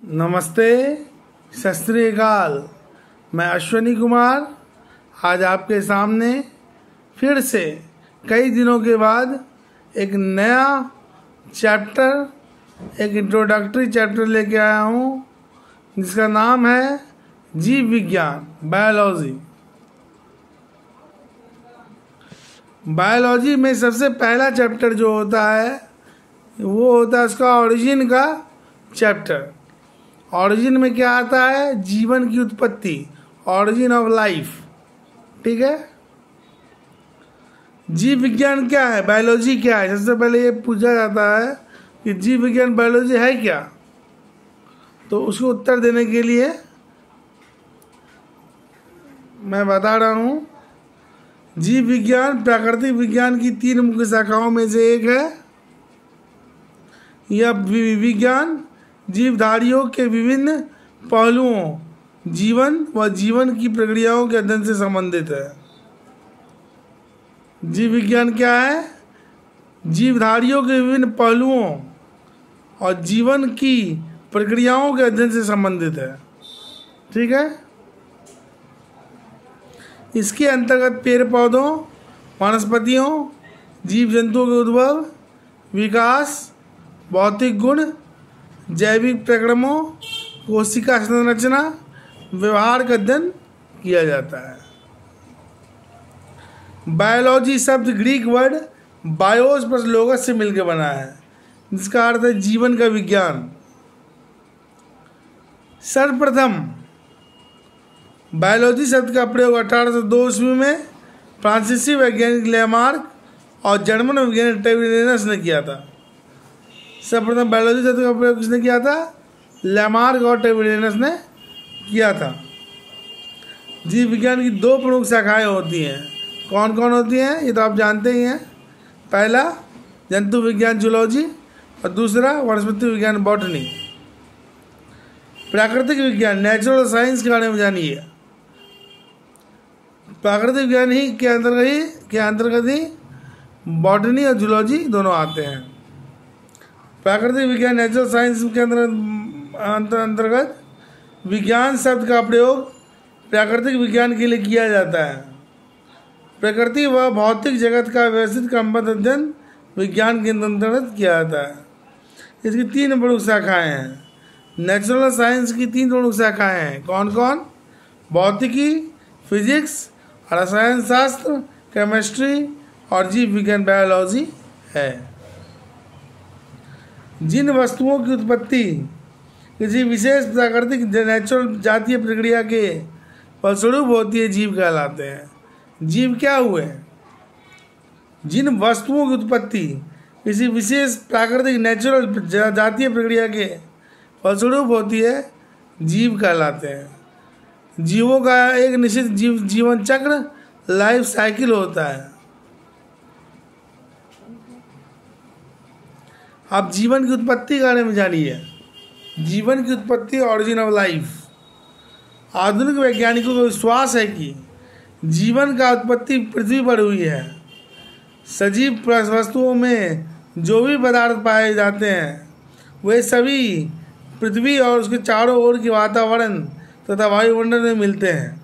नमस्ते, सत श्री अकाल। मैं अश्विनी कुमार आज आपके सामने फिर से कई दिनों के बाद एक नया चैप्टर, एक इंट्रोडक्टरी चैप्टर लेके आया हूँ जिसका नाम है जीव विज्ञान, बायोलॉजी। बायोलॉजी में सबसे पहला चैप्टर जो होता है वो होता है उसका ओरिजिन का चैप्टर। ओरिजिन में क्या आता है? जीवन की उत्पत्ति, ओरिजिन ऑफ लाइफ। ठीक है। जीव विज्ञान क्या है, बायोलॉजी क्या है? सबसे पहले ये पूछा जाता है कि जीव विज्ञान बायोलॉजी है क्या। तो उसको उत्तर देने के लिए मैं बता रहा हूँ, जीव विज्ञान प्राकृतिक विज्ञान की 3 मुख्य शाखाओं में से एक है। यह विज्ञान जीवधारियों के विभिन्न पहलुओं, जीवन व जीवन की प्रक्रियाओं के अध्ययन से संबंधित है। जीव विज्ञान क्या है? जीवधारियों के विभिन्न पहलुओं और जीवन की प्रक्रियाओं के अध्ययन से संबंधित है। ठीक है। इसके अंतर्गत पेड़ पौधों, वनस्पतियों, जीव जंतुओं के उद्भव, विकास, भौतिक गुण, जैविक प्रक्रमों, कोशिका संरचना, व्यवहार का अध्ययन किया जाता है। बायोलॉजी शब्द ग्रीक वर्ड बायोस प्लस लोगस से मिलकर बना है, जिसका अर्थ है जीवन का विज्ञान। सर्वप्रथम बायोलॉजी शब्द का प्रयोग 1802 ईस्वी में फ्रांसीसी वैज्ञानिक लेमार्क और जर्मन वैज्ञानिक टैविलियनस ने किया था। सर्वप्रथम बायोलॉजी शब्द का प्रयोग किसने किया था? लेमार्क और टैविलियनस ने किया था। जीव विज्ञान की 2 प्रमुख शाखाएं होती हैं। कौन कौन होती हैं ये तो आप जानते ही हैं। पहला जंतु विज्ञान जूलॉजी और दूसरा वनस्पति विज्ञान बॉटनी। प्राकृतिक विज्ञान नेचुरल साइंस के बारे में जानिए। प्राकृतिक विज्ञान ही के अंतर्गत ही बॉटनी और जूलॉजी दोनों आते हैं। प्राकृतिक विज्ञान नेचुरल साइंस के अंतर्गत विज्ञान शब्द का प्रयोग प्राकृतिक विज्ञान के लिए किया जाता है। प्रकृति व भौतिक जगत का व्यवस्थित क्रमबद्ध अध्ययन विज्ञान के अंतर्गत किया जाता है। इसकी 3 प्रमुख शाखाएं हैं। नेचुरल साइंस की 3 प्रमुख शाखाएं हैं। कौन कौन? भौतिकी, फिजिक्स, रसायन शास्त्र, केमिस्ट्री और जीव विज्ञान बायोलॉजी है। जिन वस्तुओं की उत्पत्ति किसी विशेष प्राकृतिक नेचुरल जातीय प्रक्रिया के फलस्वरूप होती है, जीव कहलाते हैं। जीव क्या हुए? जिन वस्तुओं की उत्पत्ति किसी विशेष प्राकृतिक नेचुरल जातीय प्रक्रिया के फलस्वरूप होती है, जीव कहलाते हैं। जीवों का एक निश्चित जीवन चक्र, लाइफ साइकिल होता है। आप जीवन की उत्पत्ति के बारे में जानिए। जीवन की उत्पत्ति, ऑरिजिन ऑफ लाइफ। आधुनिक वैज्ञानिकों को विश्वास है कि जीवन का उत्पत्ति पृथ्वी पर हुई है। सजीव वस्तुओं में जो भी पदार्थ पाए जाते हैं वे सभी पृथ्वी और उसके चारों ओर के वातावरण तथा वायुमंडल में मिलते हैं।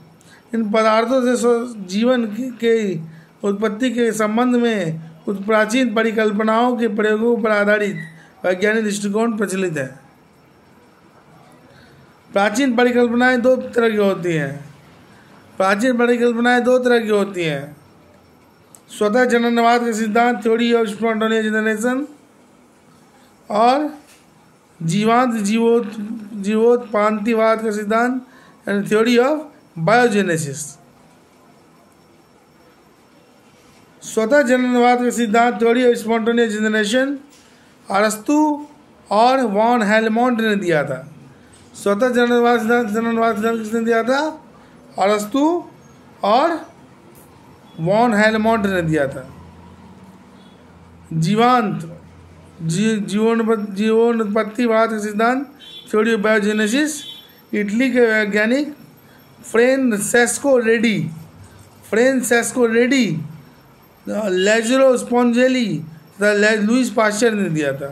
इन पदार्थों से जीवन के उत्पत्ति के संबंध में कुछ प्राचीन परिकल्पनाओं के प्रयोगों पर आधारित वैज्ञानिक दृष्टिकोण प्रचलित है। प्राचीन परिकल्पनाएं 2 तरह की होती हैं। स्वतः जननवाद का सिद्धांत, थ्योरी ऑफ स्पॉन्टेनियस जनरेशन, और जीवांत जीवोत्पादीवाद का सिद्धांत एंड थ्योरी ऑफ बायोजेनेसिस। स्वतः जननवाद का सिद्धांत, थ्योरी ऑफ स्पॉन्टेनियस जनरेशन, अरस्तु और वॉन हेलमोंट ने दिया था। स्वतः जननवाद सिद्धांत किसने दिया था? अरस्तु और वॉन हेलमोंट ने दिया था। जीवोत्पत्तिवाद का सिद्धांत, थ्योरी ऑफ बायोजेनेसिस, इटली के वैज्ञानिक फ्रेंसेस्को रेडी, लैज़रो स्पोंजेली तथा लुइस पास्चर ने दिया था।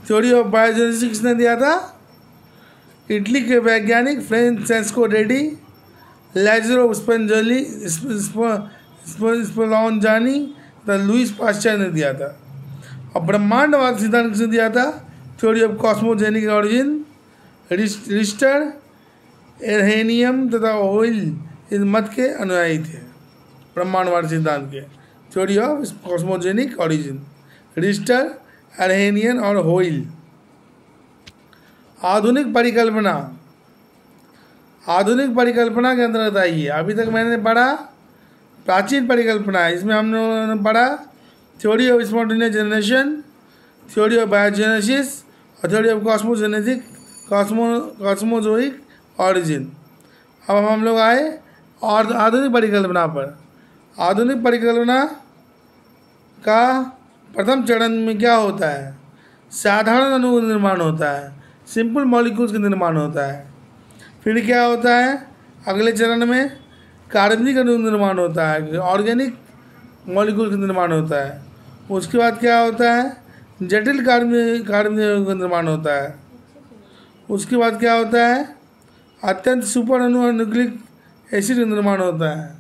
थ्योरी ऑफ बायोजेनेसिस किसने दिया था? इटली के वैज्ञानिक फ्रांसेस्को रेडी, लैज़रो स्पलोंजानी तथा लुईस पाश्चर ने दिया था। और ब्रह्मांडवाद सिद्धांत किसने दिया था? थ्योरी ऑफ कॉस्मोजेनिक ऑरिजिन रिस्टर, एरहेनियम तथा होइल इस मत के अनुयायी थे। ब्रह्मांडवाद सिद्धांत के थ्योरी ऑफ कॉस्मोजेनिक ऑरिजिन रिस्टर, एरहेनियन और होइल। आधुनिक परिकल्पना, आधुनिक परिकल्पना के अंतर्गत आई है। अभी तक मैंने पढ़ा प्राचीन परिकल्पना, इसमें हम लोगों ने पढ़ा theory of spontaneous generation, theory of biogenesis और थ्योरी ऑफ कॉस्मोजोइक ऑरिजिन। अब हम लोग आए और आधुनिक परिकल्पना पर। आधुनिक परिकल्पना का प्रथम चरण में क्या होता है? साधारण अणु का निर्माण होता है, सिंपल मॉलिक्यूल्स का निर्माण होता है। फिर क्या होता है? अगले चरण में कार्बनिक अणु निर्माण होता है, ऑर्गेनिक मॉलिक्यूल का निर्माण होता है। उसके बाद क्या होता है? जटिल कार्बनिक का निर्माण होता है। उसके बाद क्या होता है? अत्यंत सुपर अणु और न्यूक्लिक एसिड का निर्माण होता है।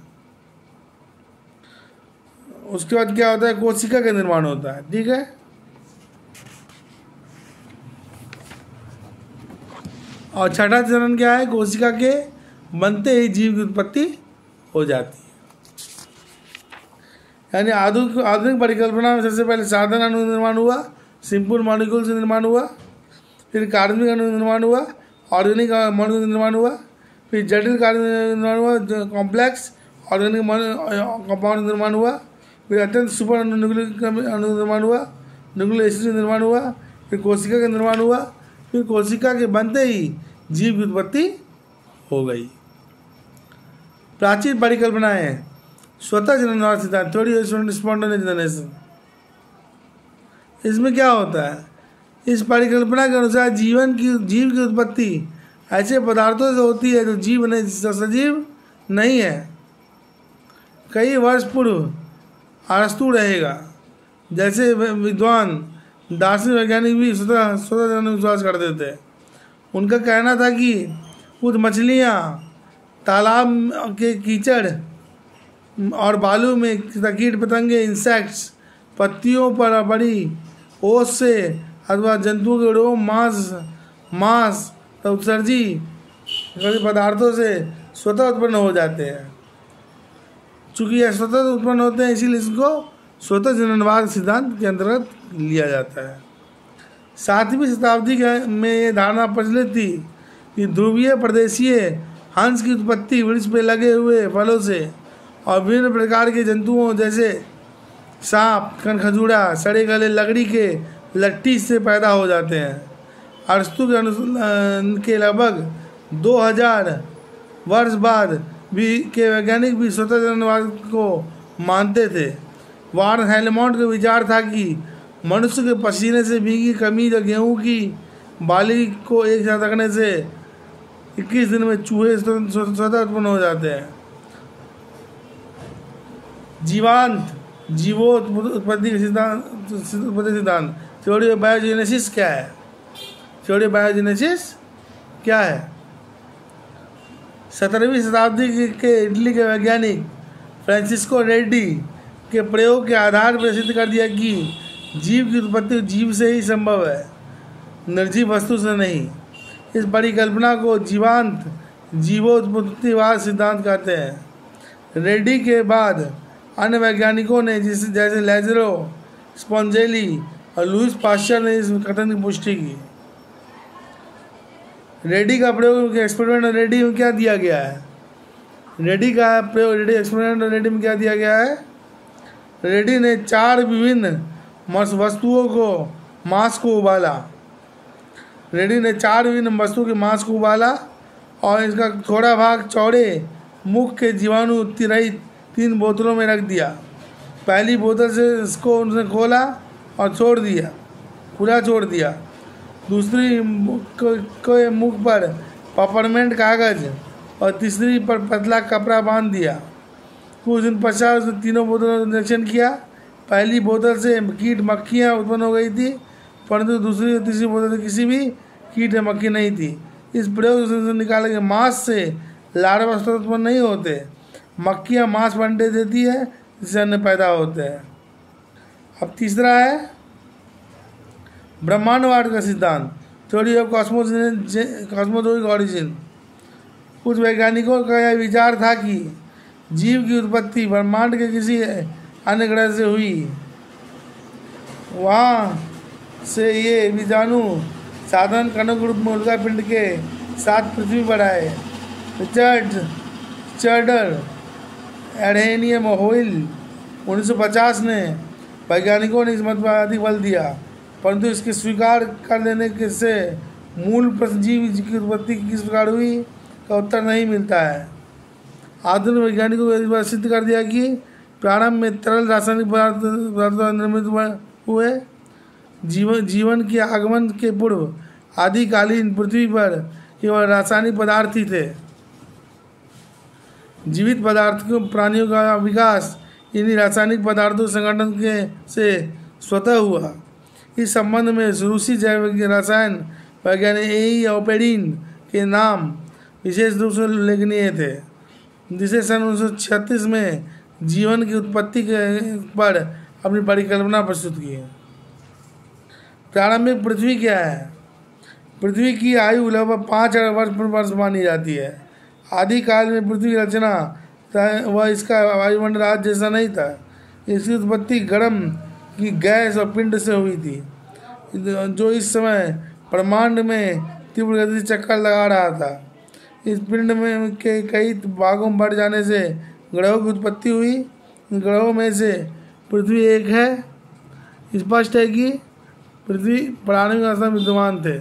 उसके बाद क्या होता है? कोशिका का निर्माण होता है। ठीक है। और छठा चरण क्या है? कोशिका के बनते ही जीव की उत्पत्ति हो जाती है। यानी आधुनिक परिकल्पना में सबसे पहले साधारण अणु निर्माण हुआ, सिंपल मॉलिक्यूल से निर्माण हुआ, फिर कार्बनिक अणु निर्माण हुआ, ऑर्गेनिक मॉलिक्यूल निर्माण हुआ, फिर जटिल कार्बनिक निर्माण हुआ, कॉम्प्लेक्स ऑर्गेनिक कंपाउंड निर्माण हुआ, फिर अत्यंत सुपर न्यूक्लिक अणु निर्माण हुआ, न्यूक्लिक एसिड निर्माण हुआ, फिर कोशिका का निर्माण हुआ, फिर कोशिका के बनते ही जीव की उत्पत्ति हो गई। प्राचीन परिकल्पनाएं, स्वतः जननवाद सिद्धांत, थ्योरी ऑफ स्पॉन्टेनियस जनरेशन। इसमें क्या होता है? इस परिकल्पना के अनुसार जीव की उत्पत्ति ऐसे पदार्थों से होती है जो जीव नहीं, सजीव नहीं है। कई वर्ष पूर्व अरस्तु रहेगा जैसे विद्वान दार्शनिक वैज्ञानिक भी स्वतः जन विश्वास करते थे। उनका कहना था कि कुछ मछलियाँ तालाब के कीचड़ और बालू में कीट पतंगे, इंसेक्ट्स पत्तियों पर बड़ी ओस से अथवा जंतुओं के रोम, मांस उत्सर्जी पदार्थों से स्वतः उत्पन्न हो जाते हैं। चूँकि यह स्वतः उत्पन्न होते हैं, इसीलिए इसको स्वतः जननवाद सिद्धांत के अंतर्गत लिया जाता है। 7वीं शताब्दी में ये धारणा प्रचलित थी कि ध्रुवीय प्रदेशीय हंस की उत्पत्ति वृक्ष पे लगे हुए फलों से और विभिन्न प्रकार के जंतुओं जैसे सांप, खजूरा, सड़े गले लकड़ी के लट्ठी से पैदा हो जाते हैं। अरस्तु के लगभग 2000 वर्ष बाद भी के वैज्ञानिक भी स्वतः जननवाद को मानते थे। वार्न हेलमोंट का विचार था कि मनुष्य के पसीने से भीगी कमीज और गेहूँ की बाली को एक साथ रखने से 21 दिन में चूहे स्वतः उत्पन्न हो जाते हैं। जीवोत्पत्ति सिद्धांत, थ्योरी ऑफ बायोजेनेसिस क्या है? थ्योरी ऑफ बायोजेनेसिस क्या है? 17वीं शताब्दी के इटली के वैज्ञानिक फ्रांसिस्को रेड्डी के प्रयोग के आधार पर सिद्ध कर दिया कि जीव की उत्पत्ति जीव से ही संभव है, निर्जीव वस्तु से नहीं। इस परिकल्पना को जीवोत्पत्तिवाद सिद्धांत कहते हैं। रेड्डी के बाद अन्य वैज्ञानिकों ने जैसे लैज़रो स्पॉन्जेली और लुईस पाश्चर ने इस कथन की पुष्टि की। रेड्डी का प्रयोग एक्सपेरिमेंट रेड्डी में क्या दिया गया है? रेड्डी का प्रयोग एक्सपेरिमेंट रेड्डी में क्या दिया गया है? रेड्डी ने 4 विभिन्न वस्तुओं को मांस को उबाला। रेड्डी ने 4 विभिन्न वस्तुओं के मांस को उबाला और इसका थोड़ा भाग चौड़े मुख के जीवाणु रहित 3 बोतलों में रख दिया। पहली बोतल से इसको उन्होंने खोला और छोड़ दिया, खुला छोड़ दिया। दूसरी के मुख पर पेपरमेंट कागज और तीसरी पर पतला कपड़ा बांध दिया। कुछ दिन पश्चात उसने तीनों बोतलों का निरीक्षण किया। पहली बोतल से कीट मक्खियाँ उत्पन्न हो गई थी, परंतु दूसरी और तीसरी बोतल से किसी भी कीट या मक्खी नहीं थी। इस प्रयोग से निकाले गए मांस से लार्वा उत्पन्न नहीं होते। मक्खियाँ मांस अंडे देती है, जिससे अन्य पैदा होते हैं। अब तीसरा है ब्रह्मांडवाद का सिद्धांत, थ्योरी ऑफ कॉस्मोलॉजिक ऑरिजिन। कुछ वैज्ञानिकों का यह विचार था कि जीव की उत्पत्ति ब्रह्मांड के किसी अन्य ग्रह से हुई, वहाँ से ये बीजाणु साधारण कणों के रूप में उल्का पिंड के साथ पृथ्वी पर आए। रिचर्ड चर्डर एडेनियम होइल 1950 ने वैज्ञानिकों ने इस मत पर अधिक बल दिया, परंतु इसके स्वीकार कर लेने के से मूल प्रश्न जीव की उत्पत्ति किस प्रकार हुई का उत्तर नहीं मिलता है। आधुनिक वैज्ञानिकों को इस बार सिद्ध कर दिया कि प्रारंभ में तरल रासायनिक पदार्थ निर्मित हुए। जीवन के आगमन के पूर्व आदिकालीन पृथ्वी पर केवल रासायनिक पदार्थ ही थे। जीवित पदार्थों प्राणियों का विकास इन्हीं रासायनिक पदार्थों संगठन के से स्वतः हुआ। इस संबंध में रूसी जैव रसायन वैज्ञानिक ए ओपेडिन के नाम विशेष रूप से उल्लेखनीय थे, जिसे सन 1936 में जीवन की उत्पत्ति पर अपनी परिकल्पना प्रस्तुत की है। प्रारंभिक पृथ्वी क्या है? पृथ्वी की आयु लगभग 5,000 वर्ष मानी जाती है। आदिकाल में पृथ्वी की रचना वह इसका वायुमंडल आज जैसा नहीं था। इसकी उत्पत्ति गर्म की गैस और पिंड से हुई थी, जो इस समय ब्रह्मांड में तीव्र गति से चक्कर लगा रहा था। इस पिंड में के कई भागों में बढ़ जाने से ग्रहों की उत्पत्ति हुई। इन ग्रहों में से पृथ्वी एक है। स्पष्ट है कि पृथ्वी प्रारंभिक अवस्था में विद्यमान थे।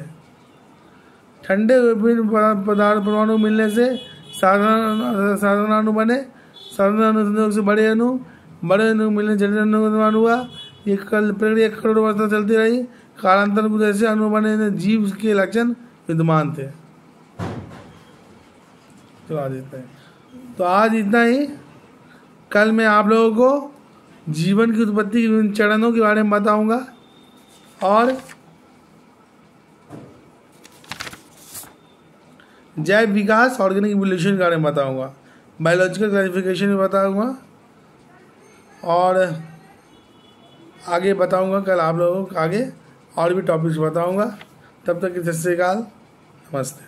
ठंडे विभिन्न पदार्थ परमाणु मिलने से साधारण बने। साधारण अणु से बड़े अणु मिलने जटिल अणु हुआ। ये प्रक्रिया 1 करोड़ वर्ष तक चलती रही। कालांतर में ऐसे अणु बने जीव के लक्षण विद्यमान थे। तो आज इतना ही। कल मैं आप लोगों को जीवन की उत्पत्ति के विभिन्न चरणों के बारे में बताऊंगा और जैव विकास ऑर्गेनिक इवोल्यूशन के बारे में बताऊंगा, बायोलॉजिकल क्लासिफिकेशन भी बताऊंगा और आगे बताऊंगा। कल आप लोगों को आगे और भी टॉपिक्स बताऊंगा। तब तक सत श्री अकाल, नमस्ते।